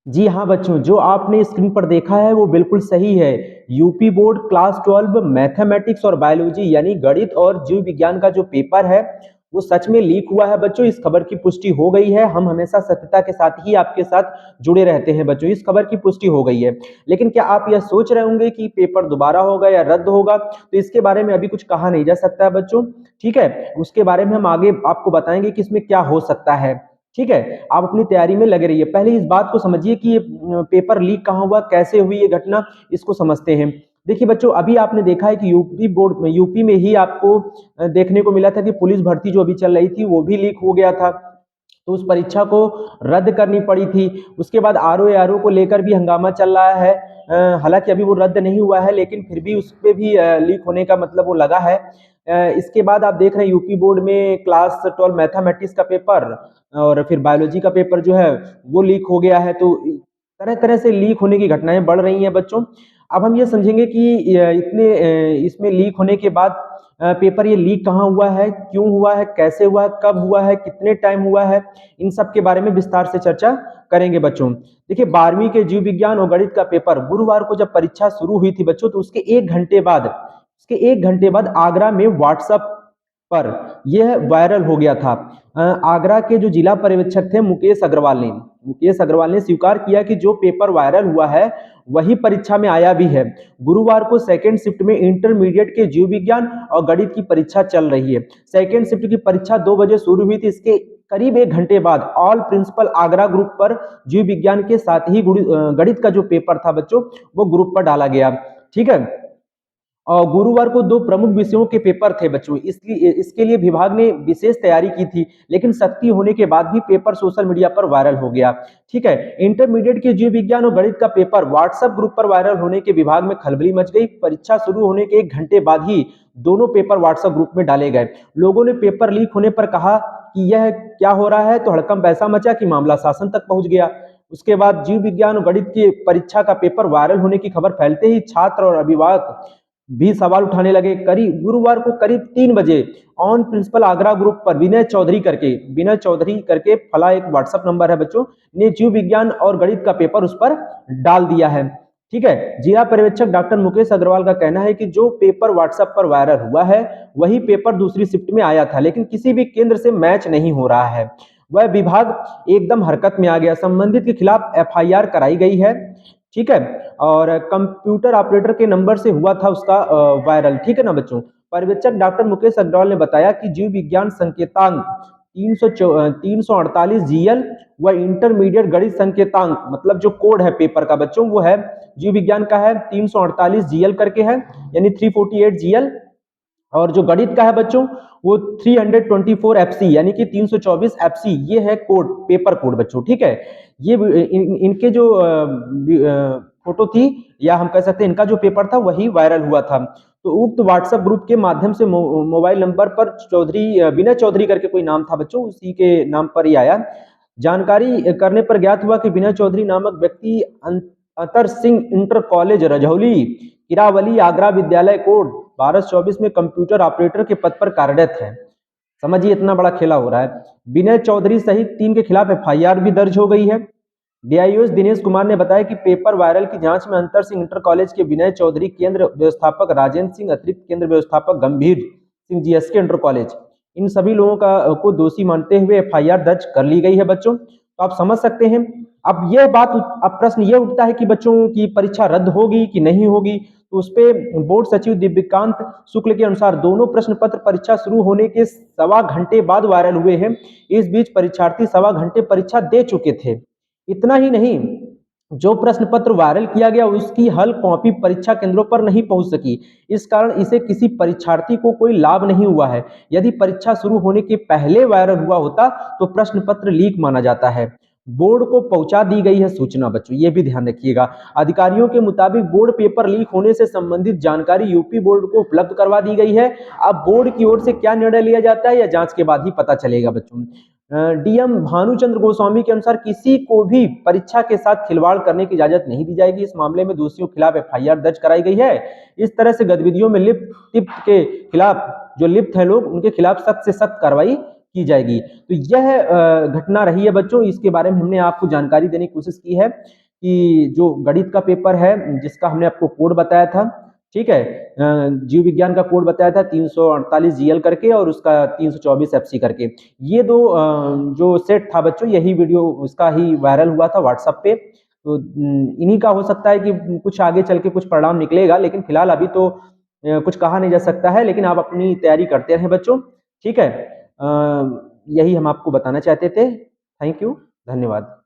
जी हाँ बच्चों, जो आपने स्क्रीन पर देखा है वो बिल्कुल सही है। यूपी बोर्ड क्लास 12 मैथमेटिक्स और बायोलॉजी यानी गणित और जीव विज्ञान का जो पेपर है वो सच में लीक हुआ है बच्चों। इस खबर की पुष्टि हो गई है। हम हमेशा सत्यता के साथ ही आपके साथ जुड़े रहते हैं बच्चों। इस खबर की पुष्टि हो गई है। लेकिन क्या आप यह सोच रहे होंगे कि पेपर दोबारा होगा या रद्द होगा? तो इसके बारे में अभी कुछ कहा नहीं जा सकता है बच्चों। ठीक है, उसके बारे में हम आगे आपको बताएंगे कि इसमें क्या हो सकता है। ठीक है, आप अपनी तैयारी में लगे रहिए। पहले इस बात को समझिए कि ये पेपर लीक कहाँ हुआ, कैसे हुई ये घटना, इसको समझते हैं। देखिए बच्चों, अभी आपने देखा है कि यूपी बोर्ड में, यूपी में ही आपको देखने को मिला था कि पुलिस भर्ती जो अभी चल रही थी वो भी लीक हो गया था। तो उस परीक्षा को रद्द करनी पड़ी थी। उसके बाद आरओ एआरओ को लेकर भी हंगामा चल रहा है। हालांकि अभी वो रद्द नहीं हुआ है, लेकिन फिर भी उस पर भी लीक होने का मतलब वो लगा है। इसके बाद आप देख रहे हैं यूपी बोर्ड में क्लास 12 मैथमेटिक्स का पेपर और फिर बायोलॉजी का पेपर जो है वो लीक हो गया है। तो तरह तरह से लीक होने की घटनाएं बढ़ रही हैं बच्चों। अब हम ये समझेंगे कि इसमें लीक होने के बाद पेपर ये लीक कहाँ हुआ है, क्यों हुआ है, कैसे हुआ है, कब हुआ है, कितने टाइम हुआ है, इन सब के बारे में विस्तार से चर्चा करेंगे बच्चों। देखिए 12वीं के जीव विज्ञान और गणित का पेपर गुरुवार को जब परीक्षा शुरू हुई थी बच्चों, तो उसके एक घंटे बाद आगरा में व्हाट्सएप पर यह वायरल हो गया था। आगरा के जो जिला पर्यवेक्षक थे मुकेश अग्रवाल ने स्वीकार किया कि जो पेपर वायरल हुआ है वही परीक्षा में आया भी है। गुरुवार को सेकेंड शिफ्ट में इंटरमीडिएट के जीव विज्ञान और गणित की परीक्षा चल रही है। सेकेंड शिफ्ट की परीक्षा 2 बजे शुरू हुई थी। इसके करीब एक घंटे बाद ऑल प्रिंसिपल आगरा ग्रुप पर जीव विज्ञान के साथ ही गणित का जो पेपर था बच्चों वो ग्रुप पर डाला गया। ठीक है, और गुरुवार को दो प्रमुख विषयों के पेपर थे बच्चों, इसलिए इसके लिए विभाग ने विशेष तैयारी की थी, लेकिन सख्ती होने के बाद भी पेपर सोशल मीडिया पर वायरल हो गया। ठीक है, इंटरमीडिएट के जीव विज्ञान और गणित का पेपर व्हाट्सएप ग्रुप पर वायरल होने के विभाग में खलबली मच गई। परीक्षा शुरू होने के एक घंटे बाद ही दोनों पेपर व्हाट्सएप ग्रुप में डाले गए। लोगों ने पेपर लीक होने पर कहा कि यह क्या हो रहा है, तो हड़कंप ऐसा मचा कि मामला शासन तक पहुंच गया। उसके बाद जीव विज्ञान और गणित की परीक्षा का पेपर वायरल होने की खबर फैलते ही छात्र और अभिभावक भी सवाल उठाने लगे। करीब गुरुवार को करीब 3 बजे ऑन प्रिंसिपल आगरा ग्रुप पर विनय चौधरी करके फला एक व्हाट्सएप नंबर है बच्चों, ने जीव विज्ञान और गणित का पेपर उस पर डाल दिया है। ठीक है, जिला पर्यवेक्षक डॉक्टर मुकेश अग्रवाल का कहना है कि जो पेपर व्हाट्सएप पर वायरल हुआ है वही पेपर दूसरी शिफ्ट में आया था, लेकिन किसी भी केंद्र से मैच नहीं हो रहा है। वह विभाग एकदम हरकत में आ गया। संबंधित के खिलाफ एफआईआर कराई गई है। ठीक है, और कंप्यूटर ऑपरेटर के नंबर से हुआ था उसका वायरल। ठीक है ना बच्चों। पर्यवेक्षक डॉक्टर मुकेश अग्रवाल ने बताया कि जीव विज्ञान संकेतांक 348 GL व इंटरमीडिएट गणित संकेतांक मतलब जो कोड है पेपर का बच्चों वो है, जीव विज्ञान का है 348 GL करके है, यानी 348 GL। और जो गणित का है बच्चों वो 324 FC यानी कि 324 FC, ये है कोड, पेपर कोड बच्चों। ठीक है, ये इनके जो फोटो थी या हम कह सकते हैं इनका जो पेपर था वही वायरल हुआ था। तो उक्त व्हाट्सएप ग्रुप के माध्यम से मोबाइल नंबर पर विनय चौधरी करके कोई नाम था बच्चों, उसी के नाम पर ही आया। जानकारी करने पर ज्ञात हुआ कि विनय चौधरी नामक व्यक्ति अंतर सिंह इंटर कॉलेज रजौली किरावली आगरा विद्यालय कोड 1224 में कंप्यूटर ऑपरेटर के पद पर कार्यरत है। समझिए इतना बड़ा खेला हो रहा है। विनय चौधरी सहित 3 के खिलाफ एफआईआर भी दर्ज हो गई है। डीआईओ दिनेश कुमार ने बताया कि पेपर वायरल की जांच में अंतर सिंह इंटर कॉलेज के विनय चौधरी, केंद्र व्यवस्थापक राजेंद्र सिंह, अतिरिक्त केंद्र व्यवस्थापक गंभीर सिंह जीएसके इंटर कॉलेज, इन सभी लोगों को दोषी मानते हुए एफआईआर दर्ज कर ली गई है बच्चों। तो आप समझ सकते हैं। अब यह बात, अब प्रश्न यह उठता है कि बच्चों की परीक्षा रद्द होगी कि नहीं होगी। तो उस पर बोर्ड सचिव दिव्यकांत शुक्ल के अनुसार दोनों प्रश्न पत्र परीक्षा शुरू होने के 1.25 घंटे बाद वायरल हुए हैं। इस बीच परीक्षार्थी 1.25 घंटे परीक्षा दे चुके थे। इतना ही नहीं, जो प्रश्न पत्र वायरल किया गया उसकी हल कॉपी परीक्षा केंद्रों पर नहीं पहुंच सकी। इस कारण इसे किसी परीक्षार्थी को कोई लाभ नहीं हुआ है। यदि परीक्षा शुरू होने के पहले वायरल हुआ होता तो प्रश्न पत्र लीक माना जाता है। बोर्ड को पहुंचा दी गई है सूचना बच्चों, ये भी ध्यान रखिएगा। अधिकारियों के मुताबिक बोर्ड पेपर लीक होने से संबंधित जानकारी यूपी बोर्ड को उपलब्ध करवा दी गई है। अब बोर्ड की ओर से क्या निर्णय लिया जाता है या जांच के बाद ही पता चलेगा बच्चों। डीएम भानुचंद्र गोस्वामी के अनुसार किसी को भी परीक्षा के साथ खिलवाड़ करने की इजाजत नहीं दी जाएगी। इस मामले में दोषियों के खिलाफ एफआईआर दर्ज कराई गई है। इस तरह से गतिविधियों में लिप्त के खिलाफ, जो लिप्त हैं लोग, उनके खिलाफ सख्त से सख्त कार्रवाई की जाएगी। तो यह घटना रही है बच्चों, इसके बारे में हमने आपको जानकारी देने की कोशिश की है कि जो गणित का पेपर है जिसका हमने आपको कोड बताया था, ठीक है, जीव विज्ञान का कोड बताया था 348 जीएल करके और उसका 324 एफसी करके। ये दो जो सेट था बच्चों, यही वीडियो उसका ही वायरल हुआ था व्हाट्सएप पे। तो इन्हीं का हो सकता है कि कुछ आगे चल के कुछ परिणाम निकलेगा, लेकिन फिलहाल अभी तो कुछ कहा नहीं जा सकता है, लेकिन आप अपनी तैयारी करते रहें बच्चों, ठीक है। यही हम आपको बताना चाहते थे। थैंक यू, धन्यवाद।